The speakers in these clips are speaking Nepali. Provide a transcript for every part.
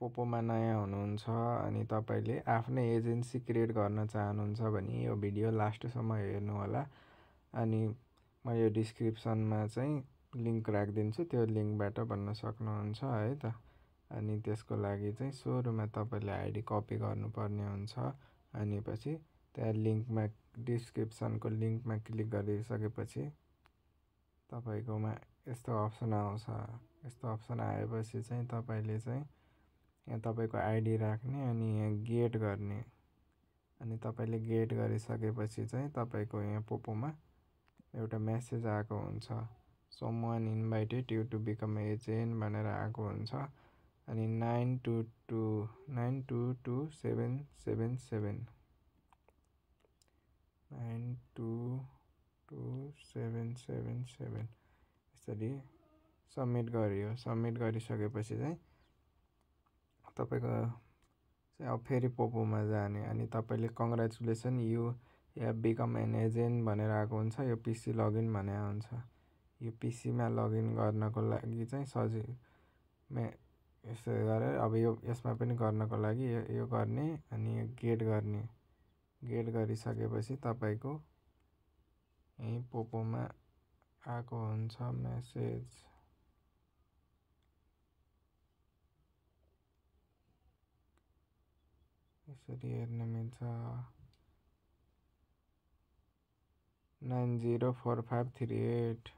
पोपोमा नयाँ हुनुहुन्छ अनि तपाईले आफ्नै एजेन्सी क्रिएट गर्न चाहनुहुन्छ भने यो भिडियो लास्टसम्म हेर्नु होला। अनि म यो डिस्क्रिप्सनमा चाहिँ लिंक राखिदिन्छु, त्यो लिंकबाट भन्न सक्नुहुन्छ है त। अनि त्यसको लागि चाहिँ सुरुमा तपाईले आईडी कपी गर्नुपर्ने हुन्छ। अनि पछि त्यहाँ लिंकमा डिस्क्रिप्सनको लिंकमा क्लिक गरिसकेपछि तपाईकोमा यस्तो अप्सन आउँछ। यस्तो अप्सन आएपछि चाहिँ तपाईले चाहिँ यहाँ तपाईको आईडी राख्ने अनि यहाँ गेट गर्ने। अनि तपाईले गेट गरिसकेपछि चाहिँ तपाईको यहाँ पोपोमा एउटा मेसेज आएको हुन्छ, someone invited you to become agent भनेर आएको हुन्छ। अनि 922777 922777 यसरी सबमिट गरियो। सबमिट गरिसकेपछि चाहिँ तपाईको चाहिँ अब फेरि पोपोमा जाने अनि तपाईले congratulation you have become an agent भनेर आएको हुन्छ। यो पीसी लगइन भने हुन्छ। यो पीसीमा लगइन गर्नको लागि चाहिँ सजिलो यसो गरेर अब यो यसमा पनि गर्नको लागि यो गर्ने अनि यो गेट गर्ने। गेट गरिसकेपछि तपाईको यही पोपोमा आएको हुन्छ मेसेज। यसरी हेर्न मिल्छ 904538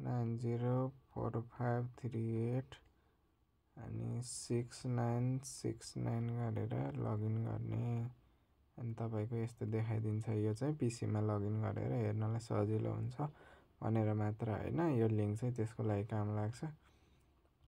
904538 अनि 6969 गरेर लगइन गर्ने। अनि तपाईको यस्तो देखाइदिन्छ। यो चाहिँ पीसीमा लगइन गरेर हेर्नलाई सजिलो हुन्छ भनेर मात्र हैन, यो लिंक चाहिँ त्यसको लागि काम लाग्छ।